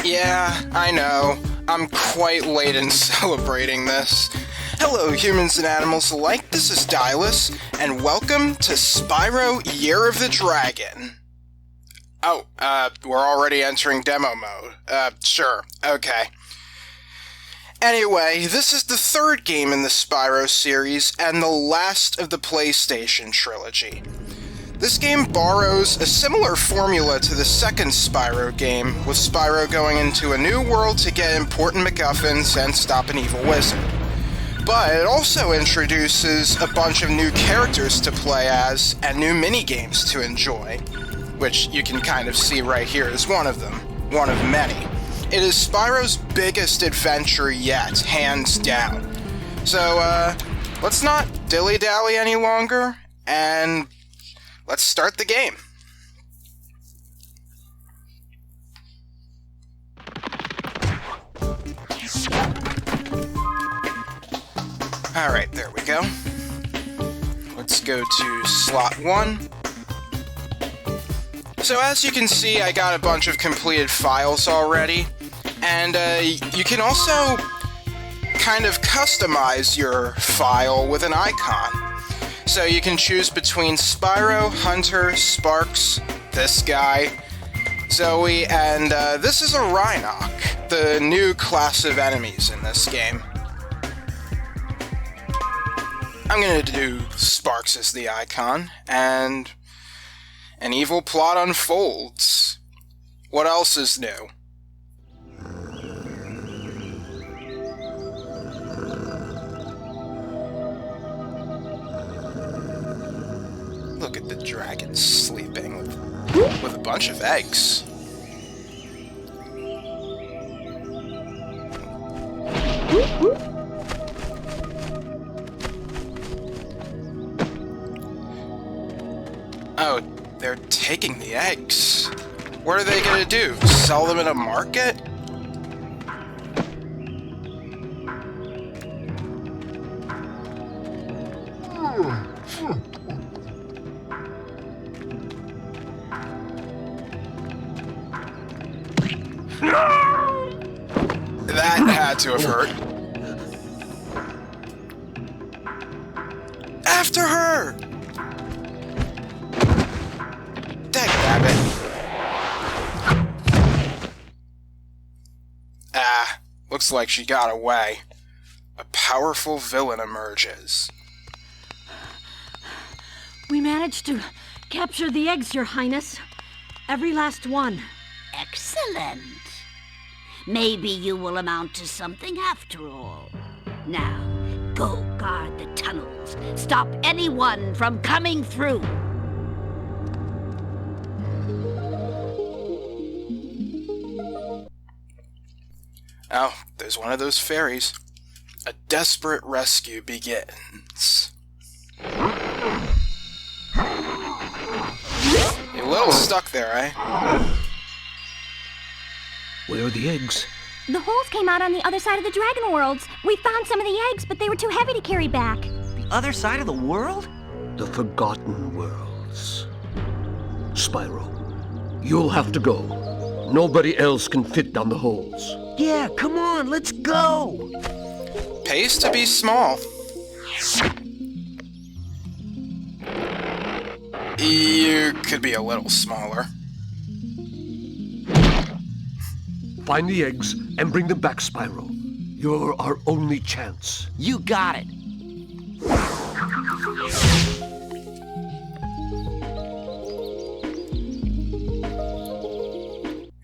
Yeah, I know. I'm quite late in celebrating this. Hello, humans and animals alike, this is Dylus, and welcome to Spyro Year of the Dragon. Oh, we're already entering demo mode. Sure, okay. Anyway, this is the third game in the Spyro series, and the last of the PlayStation trilogy. This game borrows a similar formula to the second Spyro game, with Spyro going into a new world to get important MacGuffins and stop an evil wizard. But it also introduces a bunch of new characters to play as, and new mini-games to enjoy, which you can kind of see right here as one of them, one of many. It is Spyro's biggest adventure yet, hands down. So, let's not dilly-dally any longer, and let's start the game. Alright, there we go. Let's go to slot 1. So as you can see, I got a bunch of completed files already, and you can also kind of customize your file with an icon. So you can choose between Spyro, Hunter, Sparks, this guy, Zoe, and this is a Rhynoc, the new class of enemies in this game. I'm gonna do Sparks as the icon, and an evil plot unfolds. What else is new? Look at the dragon sleeping with a bunch of eggs. Oh, they're taking the eggs. What are they gonna do? Sell them in a market? That had to have hurt. After her! Dagnabbit. Ah, looks like she got away. A powerful villain emerges. We managed to capture the eggs, Your Highness. Every last one. Excellent. Maybe you will amount to something after all. Now, go guard the tunnels. Stop anyone from coming through. Oh, there's one of those fairies. A desperate rescue begins. You're a little stuck there, eh? Where are the eggs? The holes came out on the other side of the dragon worlds. We found some of the eggs, but they were too heavy to carry back. The other side of the world? The Forgotten Worlds. Spyro, you'll have to go. Nobody else can fit down the holes. Yeah, come on, let's go! Pays to be small. You could be a little smaller. Find the eggs and bring them back, Spyro. You're our only chance. You got it.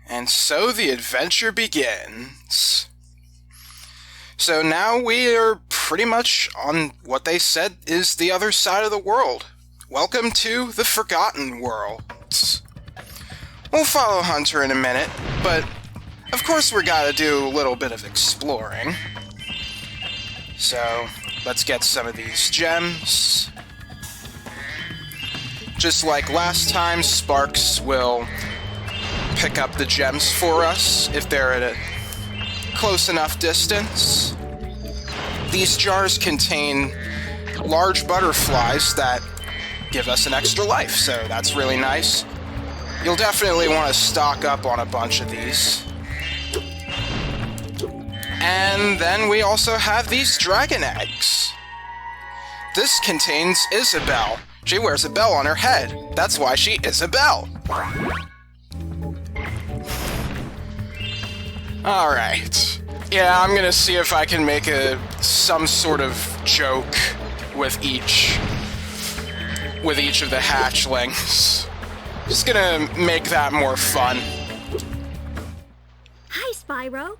And so the adventure begins. So now we are pretty much on what they said is the other side of the world. Welcome to the Forgotten Worlds. We'll follow Hunter in a minute, but of course we gotta do a little bit of exploring. So let's get some of these gems. Just like last time, Sparks will pick up the gems for us if they're at a close enough distance. These jars contain large butterflies that give us an extra life, so that's really nice. You'll definitely want to stock up on a bunch of these. And then we also have these dragon eggs. This contains Isabelle. She wears a bell on her head. That's why she is a bell. Alright. Yeah, I'm gonna see if I can make some sort of joke with each of the hatchlings. Just gonna make that more fun. Hi, Spyro.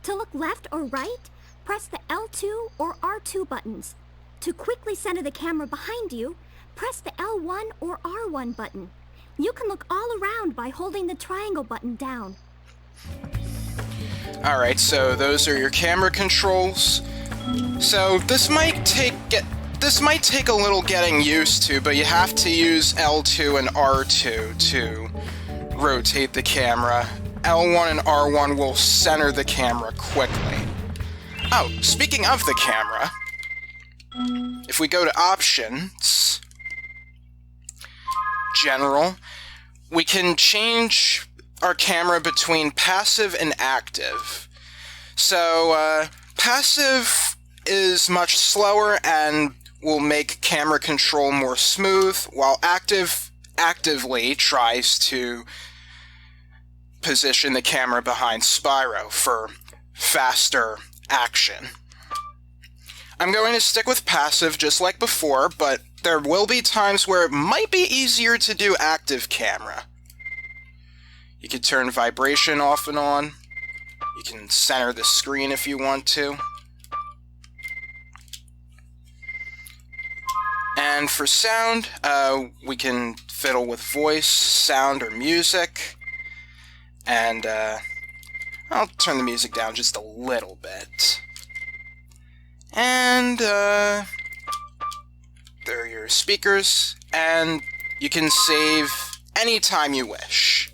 To look left or right, press the L2 or R2 buttons. To quickly center the camera behind you, press the L1 or R1 button. You can look all around by holding the triangle button down. Alright, so those are your camera controls. So this might take a little getting used to, but you have to use L2 and R2 to rotate the camera. L1 and R1 will center the camera quickly. Oh, speaking of the camera, if we go to Options, General, we can change our camera between passive and active. So, passive is much slower and will make camera control more smooth, while actively tries to position the camera behind Spyro for faster action. I'm going to stick with passive just like before, but there will be times where it might be easier to do active camera. You can turn vibration off and on. You can center the screen if you want to. And for sound, we can fiddle with voice, sound, or music. And I'll turn the music down just a little bit. And there are your speakers, and you can save anytime you wish.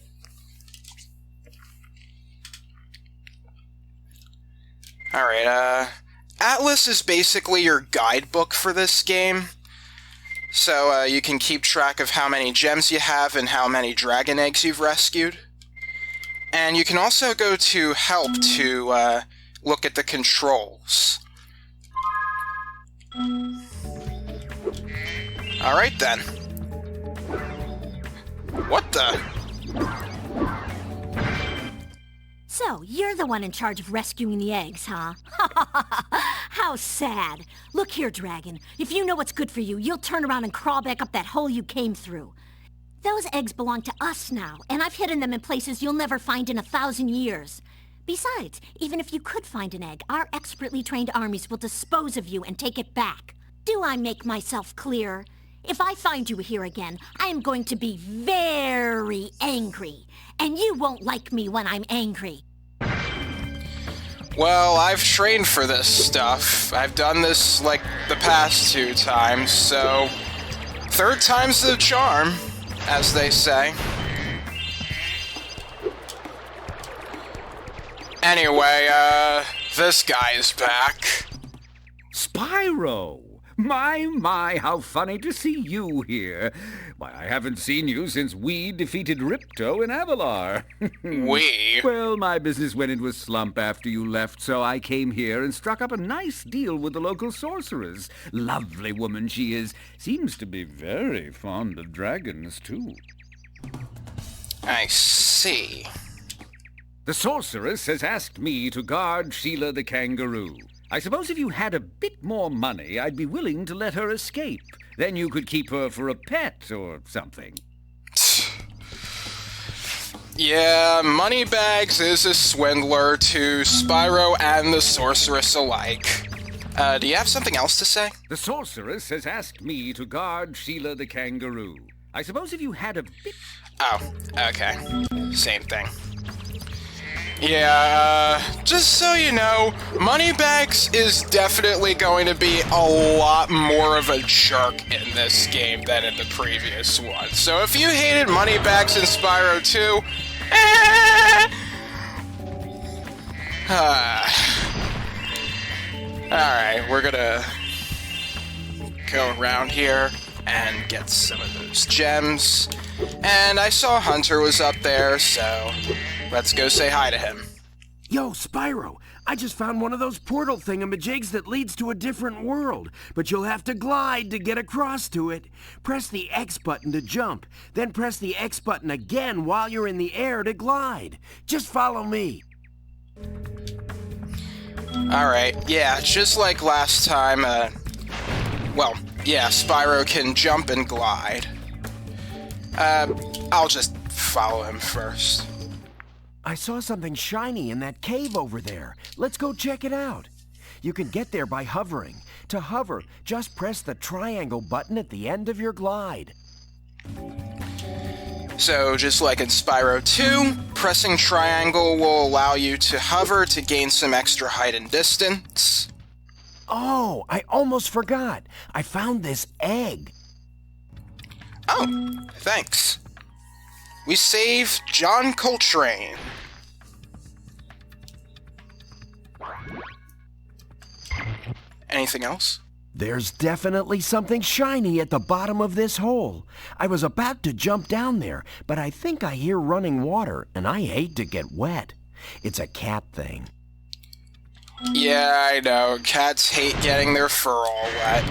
Alright, Atlas is basically your guidebook for this game. So you can keep track of how many gems you have and how many dragon eggs you've rescued. And you can also go to Help to look at the controls. Alright then. What the? So, you're the one in charge of rescuing the eggs, huh? How sad. Look here, Dragon. If you know what's good for you, you'll turn around and crawl back up that hole you came through. Those eggs belong to us now, and I've hidden them in places you'll never find in 1,000 years. Besides, even if you could find an egg, our expertly trained armies will dispose of you and take it back. Do I make myself clear? If I find you here again, I am going to be very angry, and you won't like me when I'm angry. Well, I've trained for this stuff. I've done this, like, the past 2 times, so... 3rd time's the charm, as they say. Anyway, this guy is back. Spyro! My, how funny to see you here. Why, I haven't seen you since we defeated Ripto in Avalar. We? Well, my business went into a slump after you left, so I came here and struck up a nice deal with the local sorceress. Lovely woman she is. Seems to be very fond of dragons, too. I see. The sorceress has asked me to guard Sheila the kangaroo. I suppose if you had a bit more money, I'd be willing to let her escape. Then you could keep her for a pet or something. Yeah, Moneybags is a swindler to Spyro and the sorceress alike. Do you have something else to say? The sorceress has asked me to guard Sheila the kangaroo. I suppose if you had a bit... Oh, okay. Same thing. Yeah, just so you know, Moneybags is definitely going to be a lot more of a jerk in this game than in the previous one. So if you hated Moneybags in Spyro 2, alright, we're gonna go around here and get some of those gems. And I saw Hunter was up there, so let's go say hi to him. Yo, Spyro, I just found one of those portal thingamajigs that leads to a different world, but you'll have to glide to get across to it. Press the X button to jump, then press the X button again while you're in the air to glide. Just follow me. Alright, yeah, just like last time, well, yeah, Spyro can jump and glide. I'll just follow him first. I saw something shiny in that cave over there. Let's go check it out. You can get there by hovering. To hover, just press the triangle button at the end of your glide. So, just like in Spyro 2, pressing triangle will allow you to hover to gain some extra height and distance. Oh, I almost forgot. I found this egg. Oh, thanks. We saved John Coltrane. Anything else? There's definitely something shiny at the bottom of this hole. I was about to jump down there, but I think I hear running water, and I hate to get wet. It's a cat thing. Yeah, I know. Cats hate getting their fur all wet.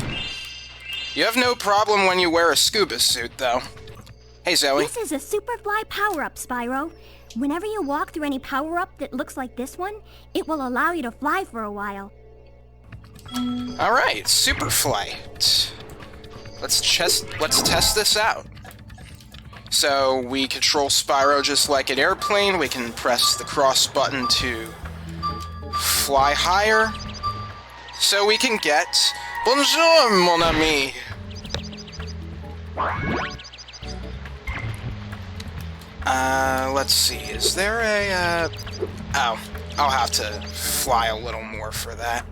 You have no problem when you wear a scuba suit, though. Hey, Zoe. This is a Superfly power-up, Spyro. Whenever you walk through any power-up that looks like this one, it will allow you to fly for a while. Alright, Superflight. Let's test this out. So, we control Spyro just like an airplane. We can press the cross button to fly higher. So we can get... Bonjour, mon ami! Let's see, is there a, Oh, I'll have to fly a little more for that.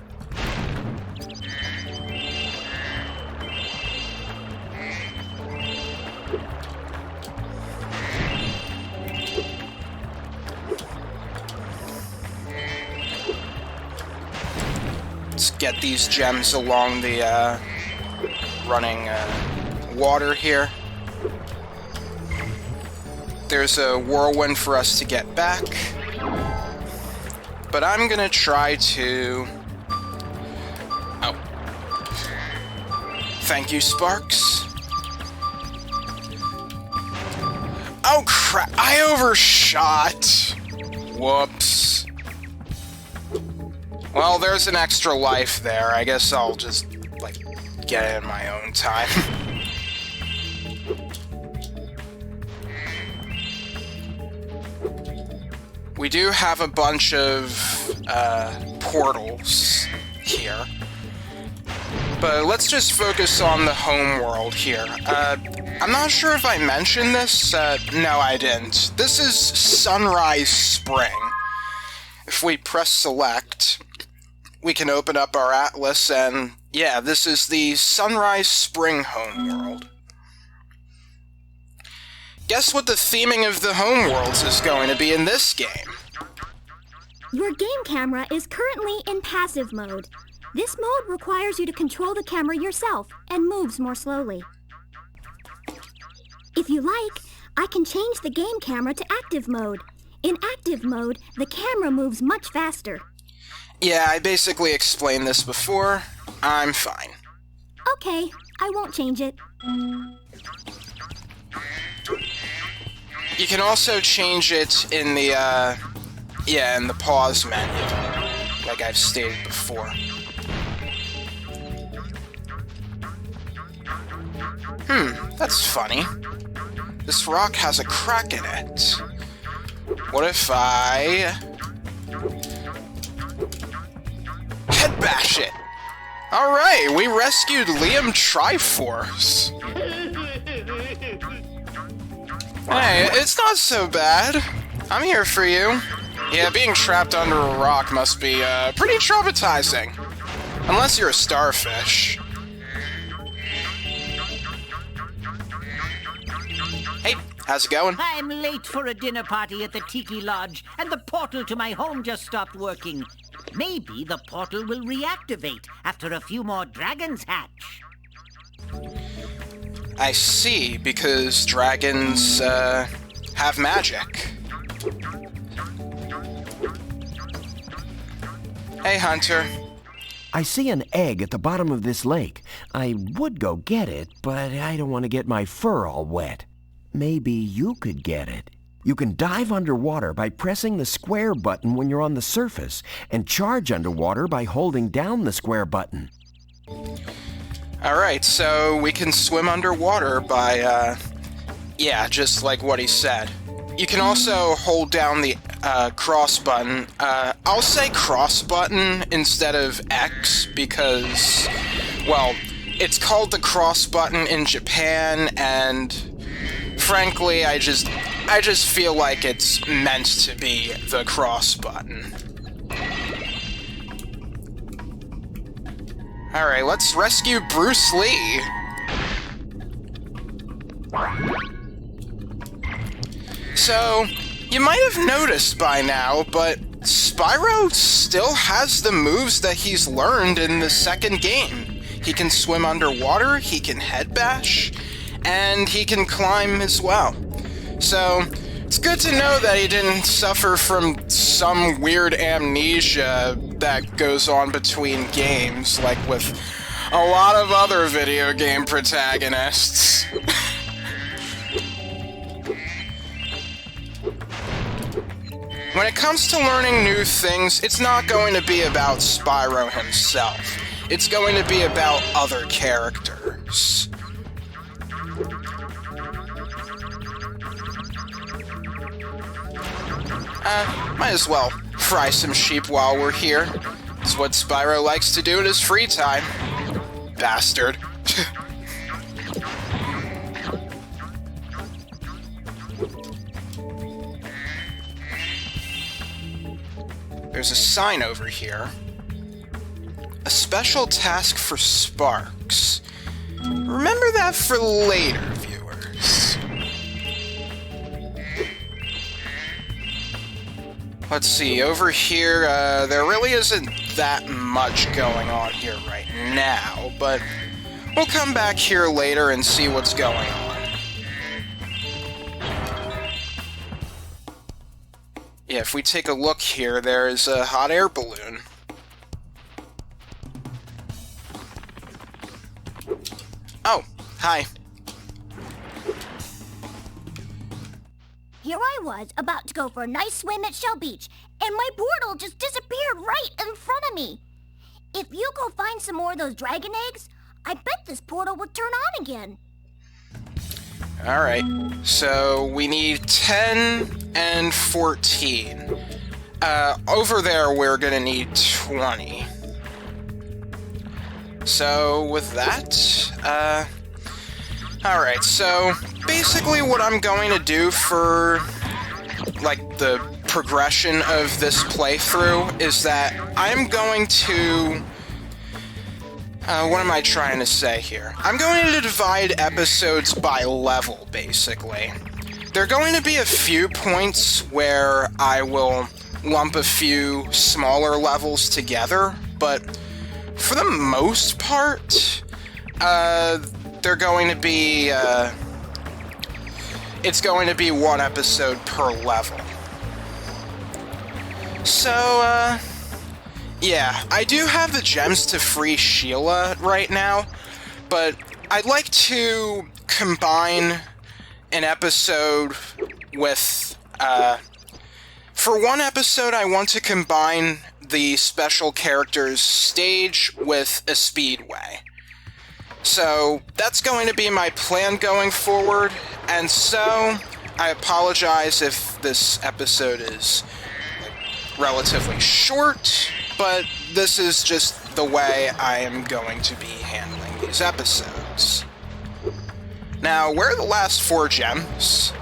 Let's get these gems along the, running, water here. There's a whirlwind for us to get back. But I'm gonna try to... Oh. Thank you, Sparks. Oh crap, I overshot! Whoops. Well, there's an extra life there. I guess I'll just, like, get it in my own time. We do have a bunch of portals here, but let's just focus on the home world here. I'm not sure if I mentioned this. No, I didn't. This is Sunrise Spring. If we press select, we can open up our atlas, and yeah, this is the Sunrise Spring home world. Guess what the theming of the homeworlds is going to be in this game? Your game camera is currently in passive mode. This mode requires you to control the camera yourself and moves more slowly. If you like, I can change the game camera to active mode. In active mode, the camera moves much faster. Yeah, I basically explained this before. I'm fine. Okay, I won't change it. You can also change it in the, in the pause menu, like I've stated before. That's funny. This rock has a crack in it. What if I... head bash it? Alright, we rescued Liam Triforce. Hey, it's not so bad. I'm here for you. Yeah, being trapped under a rock must be, pretty traumatizing. Unless you're a starfish. Hey, how's it going? I'm late for a dinner party at the Tiki Lodge, and the portal to my home just stopped working. Maybe the portal will reactivate after a few more dragons hatch. I see, because dragons, have magic. Hey, Hunter. I see an egg at the bottom of this lake. I would go get it, but I don't want to get my fur all wet. Maybe you could get it. You can dive underwater by pressing the square button when you're on the surface, and charge underwater by holding down the square button. Alright, so we can swim underwater by, yeah, just like what he said. You can also hold down the cross button. I'll say cross button instead of X because, well, it's called the cross button in Japan, and frankly, I just feel like it's meant to be the cross button. Alright, let's rescue Bruce Lee. So, you might have noticed by now, but Spyro still has the moves that he's learned in the second game. He can swim underwater, he can head bash, and he can climb as well. So, it's good to know that he didn't suffer from some weird amnesia that goes on between games, like with a lot of other video game protagonists. When it comes to learning new things, it's not going to be about Spyro himself. It's going to be about other characters. Might as well fry some sheep while we're here. It's what Spyro likes to do in his free time. Bastard. There's a sign over here. A special task for Sparks. Remember that for later, viewers. Let's see, over here, there really isn't that much going on here right now, but we'll come back here later and see what's going on. Yeah, if we take a look here, there's a hot air balloon. Oh, hi. Here I was, about to go for a nice swim at Shell Beach, and my portal just disappeared right in front of me. If you go find some more of those dragon eggs, I bet this portal will turn on again. Alright, so we need 10 and 14. Over there we're gonna need 20. So with that, alright, so basically what I'm going to do for, like, the progression of this playthrough is that I'm going to... what am I trying to say here? I'm going to divide episodes by level, basically. There are going to be a few points where I will lump a few smaller levels together, but for the most part, they're going to be, it's going to be one episode per level. So, yeah, I do have the gems to free Sheila right now, but I'd like to combine an episode with, for one episode I want to combine the special character's stage with a speedway. So, that's going to be my plan going forward, and so, I apologize if this episode is relatively short, but this is just the way I am going to be handling these episodes. Now, where are the last 4 gems?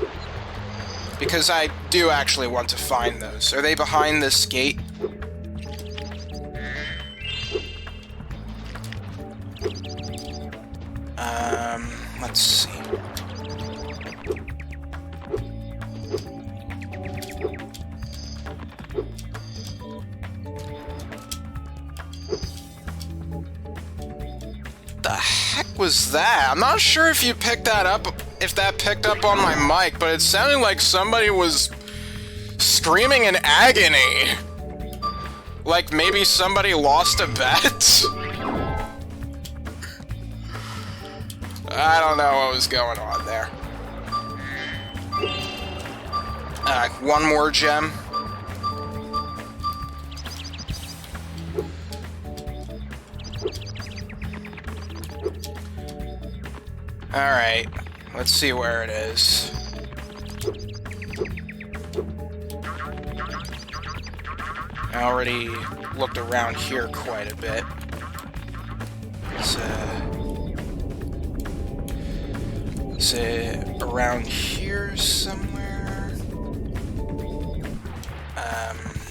Because I do actually want to find those. Are they behind this gate? Let's see. The heck was that? I'm not sure if you picked that up, if that picked up on my mic, but it sounded like somebody was screaming in agony. Like, maybe somebody lost a bet? I don't know what was going on there. One more gem. Alright, let's see where it is. I already looked around here quite a bit. Is it around here somewhere?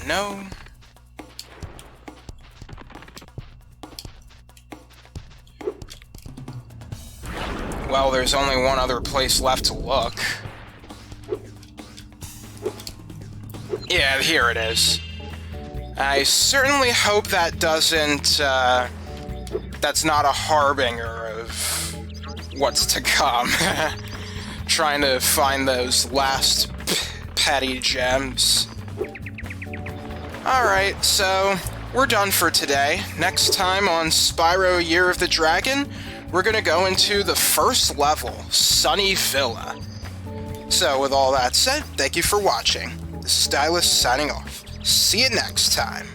No. Well, there's only one other place left to look. Yeah, here it is. I certainly hope that doesn't, that's not a harbinger of what's to come. Trying to find those last petty gems. Alright, so we're done for today. Next time on Spyro Year of the Dragon, we're gonna go into the first level, Sunny Villa. So with all that said, thank you for watching. This is Stylus signing off. See you next time.